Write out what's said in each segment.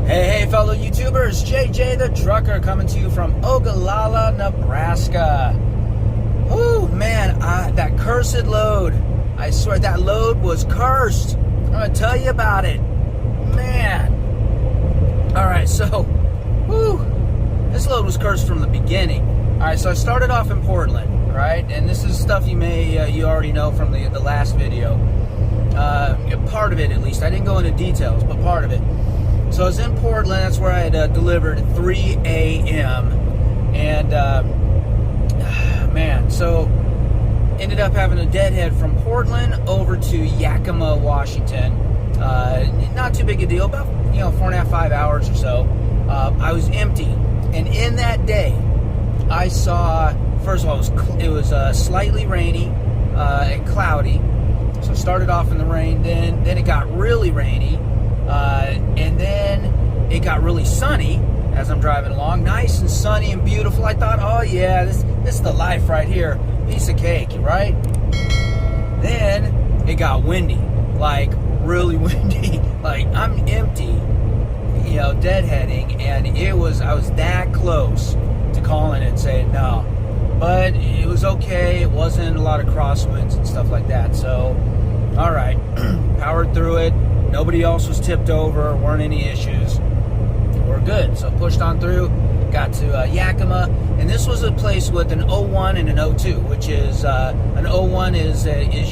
Hey, fellow YouTubers, JJ the Trucker coming to you from Ogallala, Nebraska. Oh man, that cursed load. I swear that load was cursed. I'm going to tell you about it. Man. Alright, so, this load was cursed from the beginning. Alright, so I started off in Portland, right? And this is stuff you already know from the last video. Part of it, at least. I didn't go into details, but part of it. So I was in Portland. That's where I had delivered at 3 a.m. And, man, so ended up having a deadhead from Portland over to Yakima, Washington. Not too big a deal, about 4.5, 5 hours or so. I was empty, and in that day, I saw. First of all, it was slightly rainy and cloudy. So it started off in the rain, then it got really rainy, and then it got really sunny as I'm driving along. Nice and sunny and beautiful. I thought, oh yeah, this is the life right here. Piece of cake, right? Then it got windy, like really windy. Like I'm empty, deadheading, and I was that close to calling it and saying no. But it was okay. It wasn't a lot of crosswinds and stuff like that. So, all right, powered through it. Nobody else was tipped over. Weren't any issues. We're good. So pushed on through. Got to Yakima, and this was a place with an 01 and an 02, which is an 01 is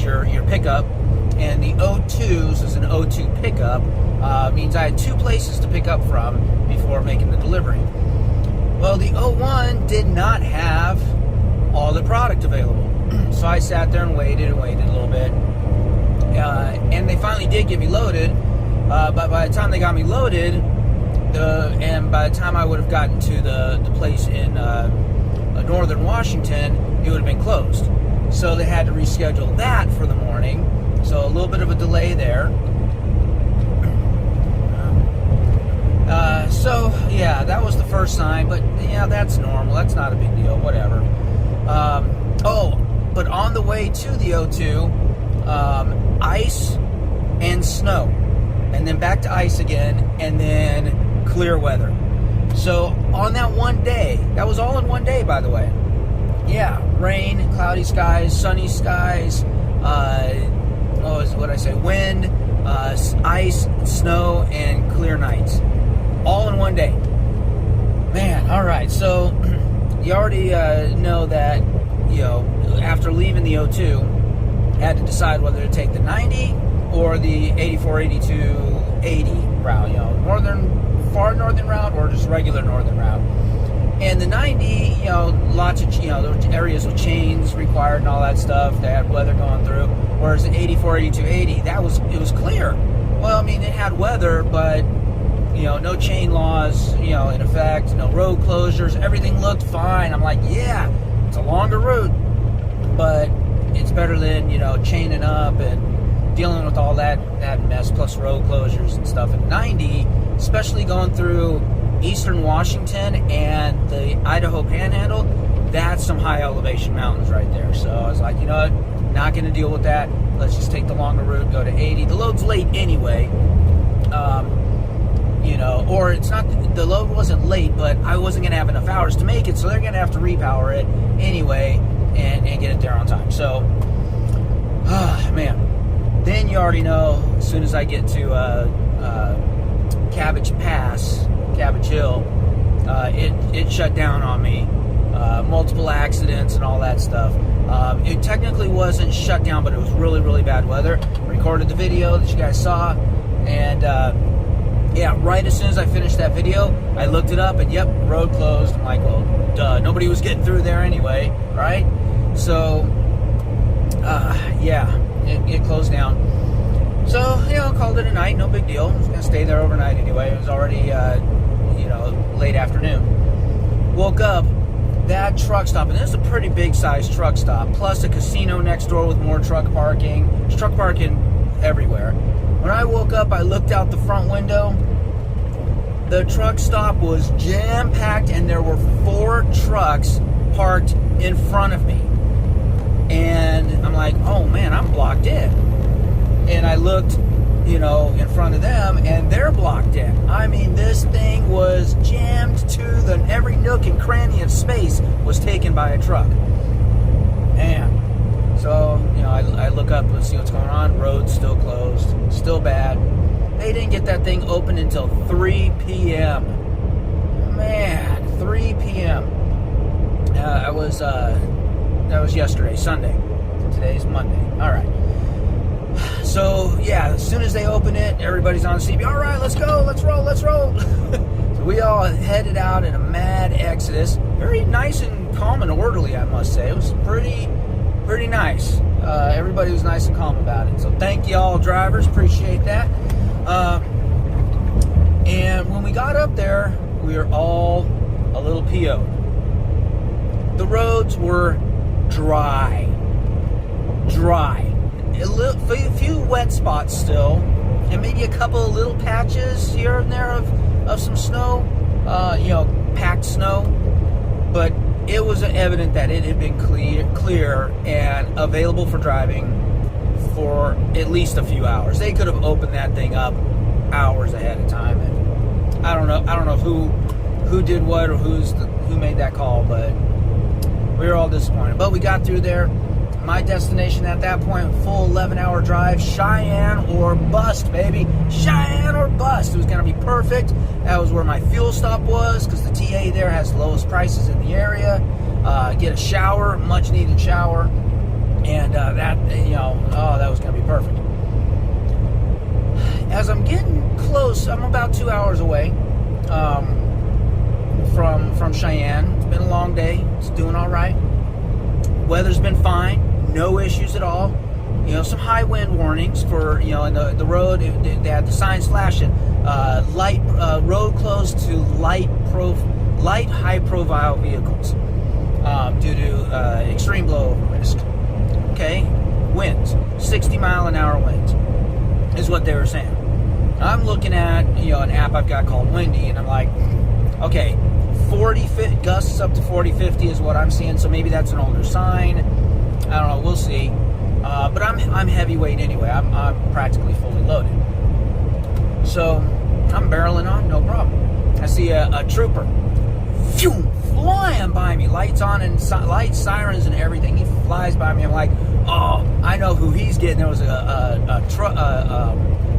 your pickup, and the 02s is an 02 pickup. Means I had two places to pick up from before making the delivery. Well, the 01 did not have all the product available. So I sat there and waited a little bit. And they finally did get me loaded. But by the time they got me loaded, and by the time I would have gotten to the place in northern Washington, it would have been closed. So they had to reschedule that for the morning. So a little bit of a delay there. So yeah, that was the first sign, but yeah, that's normal. That's not a big deal, whatever. But on the way to the O2, ice and snow, and then back to ice again, and then clear weather. So on that one day, that was all in one day, by the way. Yeah, rain, cloudy skies, sunny skies, wind, ice, snow, and clear nights. All in one day. Man, alright, so you already know that, after leaving the O2, had to decide whether to take the 90 or the 84, 82, 80 route, far northern route or just regular northern route. And the 90, lots of, those areas with chains required and all that stuff. They had weather going through. Whereas the 84, 82, 80, it was clear. Well, I mean, it had weather, but, no chain laws, in effect, no road closures. Everything looked fine. I'm like, yeah, it's a longer route, but it's better than, chaining up and dealing with all that mess, plus road closures and stuff. And 90, especially going through eastern Washington and the Idaho Panhandle, that's some high elevation mountains right there. So I was like, what, not going to deal with that. Let's just take the longer route, go to 80. The load's late anyway. Or it's not, the load wasn't late, but I wasn't going to have enough hours to make it, so they're going to have to repower it anyway and get it there on time. So, man. Then you already know, as soon as I get to Cabbage Hill, it shut down on me. Multiple accidents and all that stuff. It technically wasn't shut down, but it was really, really bad weather. Recorded the video that you guys saw, and yeah, right as soon as I finished that video, I looked it up, and yep, road closed. I'm like, well, duh, nobody was getting through there anyway, right? So, yeah, it closed down. So, called it a night, no big deal. I was going to stay there overnight anyway. It was already, late afternoon. Woke up, that truck stop, and this is a pretty big-sized truck stop, plus a casino next door with more truck parking. There's truck parking everywhere. When I woke up, I looked out the front window. The truck stop was jam-packed, and there were 4 trucks parked in front of me. And I'm like, oh man, I'm blocked in. And I looked in front of them, and they're blocked in. I mean, this thing was jammed to every nook and cranny of space was taken by a truck. Man. So, I look up and see what's going on. Road's still closed. Still bad. They didn't get that thing open until 3 p.m. Man, 3 p.m. That was yesterday, Sunday. Today's Monday. All right. So, yeah, as soon as they open it, everybody's on CB. All right, let's go. Let's roll. So we all headed out in a mad exodus. Very nice and calm and orderly, I must say. It was pretty nice. Everybody was nice and calm about it. So thank you all drivers. Appreciate that. And when we got up there, we were all a little PO'd. The roads were dry. A few wet spots still, and maybe a couple of little patches here and there of some snow, packed snow. But it was evident that it had been clear and available for driving for at least a few hours. They could have opened that thing up hours ahead of time, and I don't know who did what or who made that call, but we were all disappointed. But we got through there. My destination at that point, full 11-hour drive, Cheyenne or bust, baby. Cheyenne or bust. It was going to be perfect. That was where my fuel stop was, because the TA there has the lowest prices in the area. Get a shower, much needed shower, and that was going to be perfect. As I'm getting close, I'm about 2 hours away from Cheyenne. It's been a long day. It's doing all right. Weather's been fine. No issues at all. Some high wind warnings for, in the road. They had the signs flashing. Light road closed to light high profile vehicles due to extreme blowover risk. Okay, winds, 60 mile an hour winds is what they were saying. I'm looking at an app I've got called Windy, and I'm like, okay, 40 gusts up to 40-50 is what I'm seeing. So maybe that's an older sign. I don't know. We'll see. But I'm heavyweight anyway. I'm practically fully loaded. So I'm barreling on, no problem. I see a trooper, flying by me, lights on and lights, sirens, and everything. He flies by me. I'm like, oh, I know who he's getting. There was a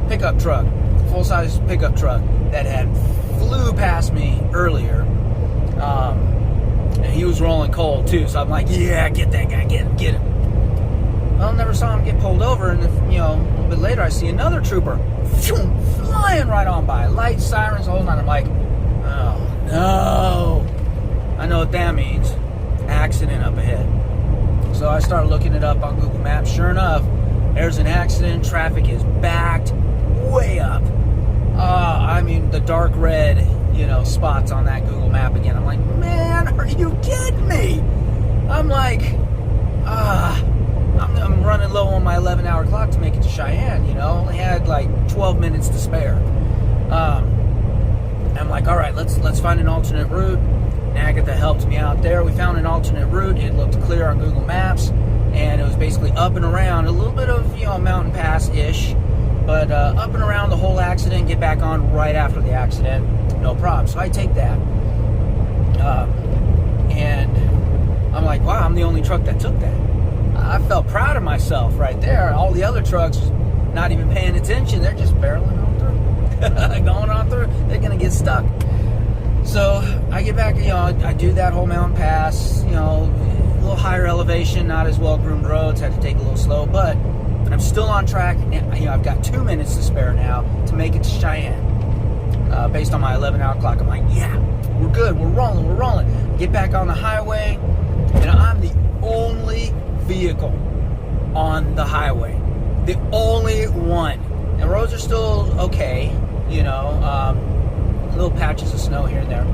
pickup truck, full size pickup truck that had flew past me earlier. And he was rolling coal too, so I'm like, yeah, get that guy, get him. Well, never saw him get pulled over, and a little bit later I see another trooper flying right on by, lights, sirens, the whole night. I'm like, oh no, I know what that means, accident up ahead. So I start looking it up on Google Maps. Sure enough, there's an accident. Traffic is backed way up. I mean, the dark red spots on that Google map again. I'm like, man, are you kidding me? I'm like, I'm running low on my 11-hour clock to make it to Cheyenne. Only had like 12 minutes to spare. I'm like, all right, let's find an alternate route. Agatha helped me out there. We found an alternate route. It looked clear on Google Maps, and it was basically up and around, a little bit of mountain pass-ish, but up and around the whole accident. Get back on right after the accident. No problem. So I take that. And I'm like, wow, I'm the only truck that took that. I felt proud of myself right there. All the other trucks not even paying attention. They're just barreling on through. Going on through. They're going to get stuck. So I get back, I do that whole mountain pass, a little higher elevation, not as well-groomed roads. Had to take a little slow, but I'm still on track. I've got 2 minutes to spare now to make it to Cheyenne. Based on my 11-hour clock, I'm like, yeah, we're good, we're rolling. Get back on the highway, and I'm the only vehicle on the highway. The only one. And roads are still okay, little patches of snow here and there.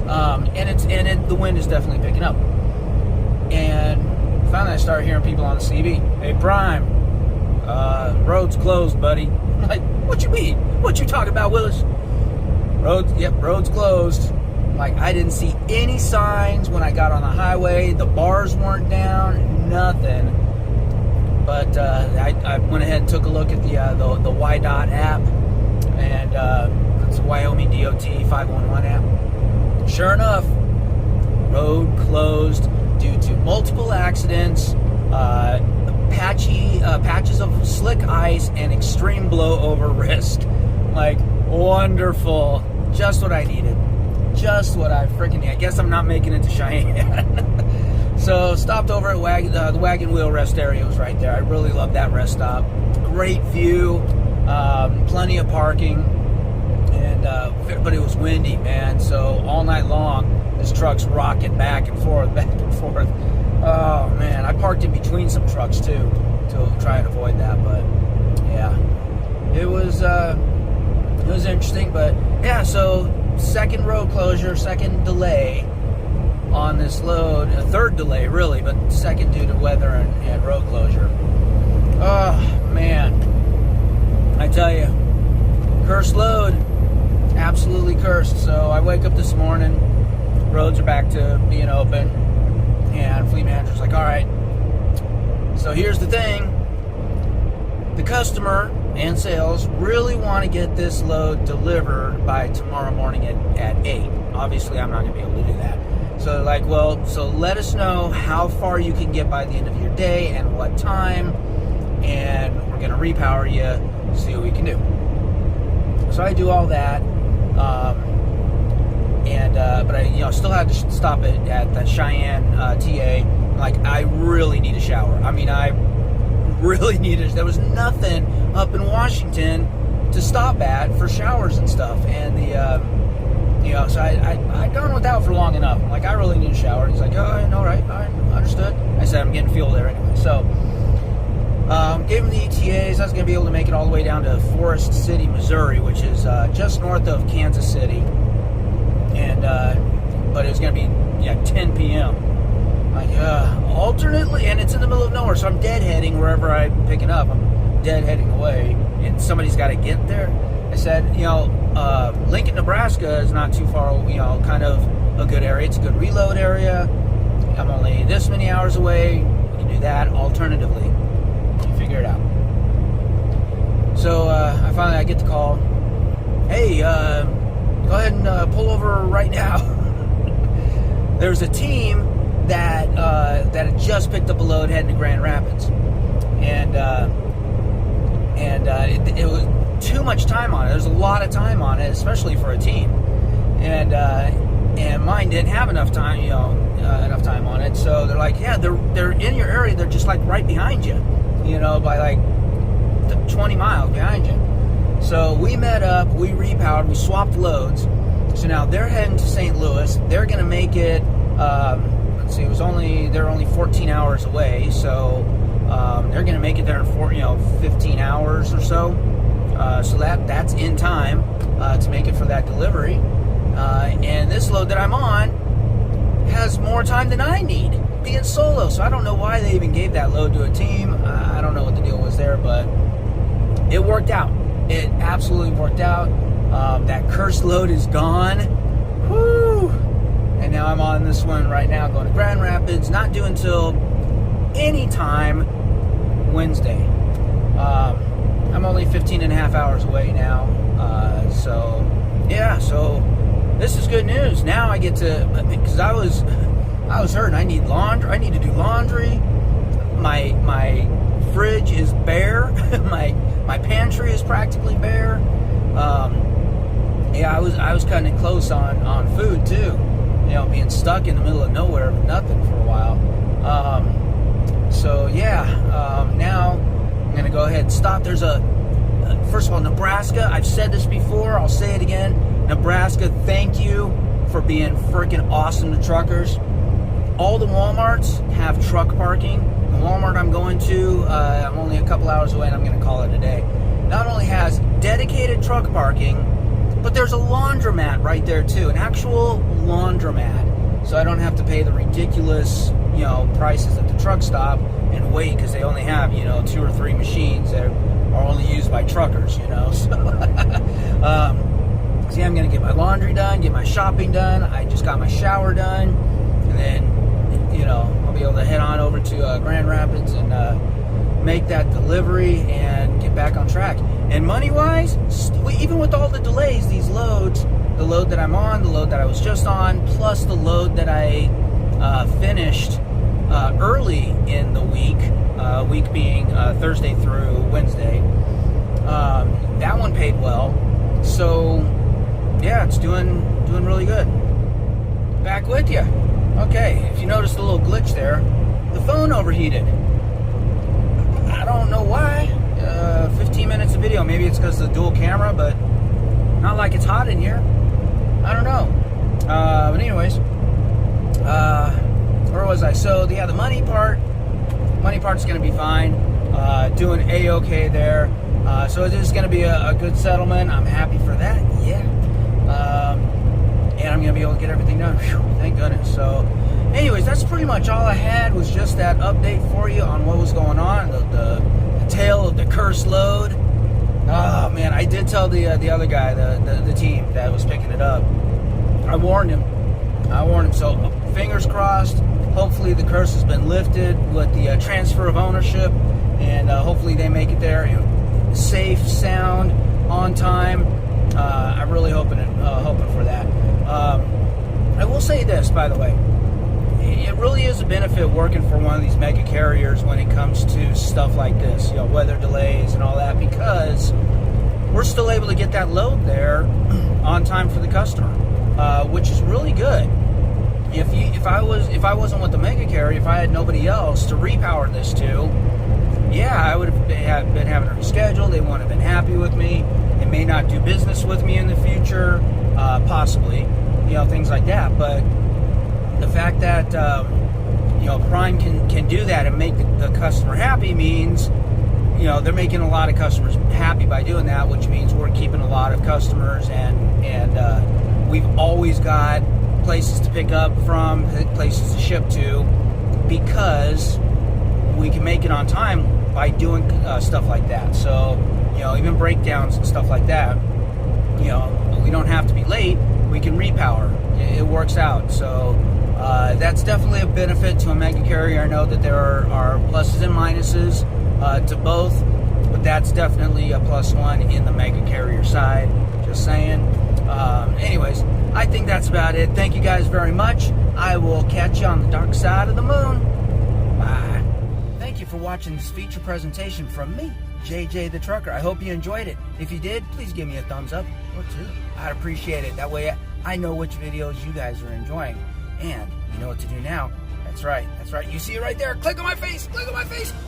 And the wind is definitely picking up. And finally I started hearing people on the CB, hey, Prime, road's closed, buddy. I'm like, what you mean? What you talking about, Willis? Road's closed. Like, I didn't see any signs when I got on the highway. The bars weren't down, nothing. But I went ahead and took a look at the YDOT app, and it's a Wyoming DOT 511 app. Sure enough, road closed due to multiple accidents, patches of slick ice, and extreme blowover risk. Like, wonderful. Just what I needed. Just what I freaking need. I guess I'm not making it to Cheyenne. So, stopped over at the Wagon Wheel rest area was right there. I really love that rest stop. Great view. Plenty of parking. And, but it was windy, man. So, all night long, this truck's rocking back and forth, back and forth. Oh, man. I parked in between some trucks, too, to try and avoid that. But, yeah. It was interesting. But, yeah, so second road closure, second delay on this load. A third delay, really, but second due to weather and road closure. Oh, man. I tell you, cursed load. Absolutely cursed. So I wake up this morning, roads are back to being open, and fleet manager's like, all right, so here's the thing. The customer and sales really want to get this load delivered by tomorrow morning at 8. Obviously, I'm not going to be able to do that. So they're like, well, so let us know how far you can get by the end of your day and what time, and we're going to repower you, see what we can do. So I do all that, but I still had to stop at the Cheyenne TA. Like, I really need a shower. I mean, I really needed. There was nothing up in Washington to stop at for showers and stuff, and so I'd gone without for long enough. I'm like, I really need a shower. He's like, oh, all right, understood. I said, I'm getting fuel there anyway. So gave him the ETAs. I was going to be able to make it all the way down to Forest City, Missouri, which is just north of Kansas City, and but it was going to be 10 p.m. Like, alternately, and it's in the middle of nowhere, so I'm deadheading wherever I'm picking up. I'm deadheading away, and somebody's got to get there. I said, Lincoln, Nebraska is not too far, kind of a good area. It's a good reload area. I'm only this many hours away. You can do that. Alternatively, you figure it out. So I get the call. Hey, go ahead and pull over right now. There's a team that had just picked up a load heading to Grand Rapids, and it was too much time on it. There's a lot of time on it, especially for a team, and mine didn't have enough time, enough time on it. So they're like, yeah, they're in your area. They're just like right behind you, by like 20 miles behind you. So we met up, we repowered, we swapped loads. So now they're heading to St. Louis. They're gonna make it. Let's see, they're only 14 hours away, so they're going to make it there in 15 hours or so. So that's in time to make it for that delivery. And this load that I'm on has more time than I need, being solo. So I don't know why they even gave that load to a team. I don't know what the deal was there, but it worked out. It absolutely worked out. That cursed load is gone. Whoo! And now I'm on this one right now, going to Grand Rapids, not due until anytime Wednesday. I'm only 15 and a half hours away now. So this is good news. Now I get to, because I was hurting. I need laundry. I need to do laundry. My fridge is bare. my pantry is practically bare. I was cutting it close on food too. Being stuck in the middle of nowhere with nothing for a while. Now I'm going to go ahead and stop. There's first of all, Nebraska, I've said this before, I'll say it again. Nebraska, thank you for being freaking awesome to truckers. All the Walmarts have truck parking. The Walmart I'm going to, I'm only a couple hours away and I'm going to call it a day. Not only has dedicated truck parking, but there's a laundromat right there too, an actual laundromat. So I don't have to pay the ridiculous, prices at the truck stop and wait because they only have, 2 or 3 machines that are only used by truckers, So, I'm going to get my laundry done, get my shopping done. I just got my shower done, and then, I'll be able to head on over to Grand Rapids and make that delivery and get back on track. And money-wise, even with all the delays, these loads, the load that I'm on, the load that I was just on, plus the load that I finished early in the week being Thursday through Wednesday, that one paid well. So yeah, it's doing really good. Back with you. Okay, if you noticed a little glitch there, the phone overheated. I don't know why. 15 minutes of video. Maybe it's because of the dual camera, but not like it's hot in here. I don't know. But anyways, where was I? So yeah, the money part's going to be fine. Doing A-okay there. So it is going to be a good settlement. I'm happy for that. Yeah. And I'm going to be able to get everything done. Whew, thank goodness. So anyways, that's pretty much all I had, was just that update for you on what was going on, the tale of the cursed load. Oh man, I did tell the other guy, the team that was picking it up. I warned him. So fingers crossed. Hopefully the curse has been lifted with the transfer of ownership, and hopefully they make it there safe, sound, on time. I'm really hoping for that. I will say this, by the way. It really is a benefit working for one of these mega carriers when it comes to stuff like this, weather delays and all that, because we're still able to get that load there on time for the customer, which is really good. If I wasn't with the mega carrier, if I had nobody else to repower this to, yeah, I would have been having to reschedule. They wouldn't have been happy with me. They may not do business with me in the future, possibly, things like that. But the fact that Prime can do that and make the customer happy means they're making a lot of customers happy by doing that, which means we're keeping a lot of customers, and we've always got places to pick up from, places to ship to, because we can make it on time by doing stuff like that. So even breakdowns and stuff like that, we don't have to be late. We can repower. It works out. So that's definitely a benefit to a mega carrier. I know that there are pluses and minuses to both, but that's definitely a plus one in the mega carrier side. Just saying. Anyways, I think that's about it. Thank you guys very much. I will catch you on the dark side of the moon. Bye. Thank you for watching this feature presentation from me, JJ the Trucker. I hope you enjoyed it. If you did, please give me a thumbs up or two. I'd appreciate it. That way I know which videos you guys are enjoying. And you know what to do now. That's right. You see it right there. Click on my face.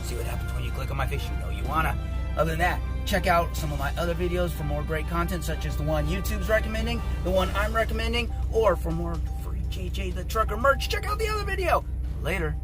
See what happens when you click on my face. You know you wanna. Other than that, check out some of my other videos for more great content, such as the one YouTube's recommending, the one I'm recommending, or for more free JJ the Trucker merch, check out the other video. Later.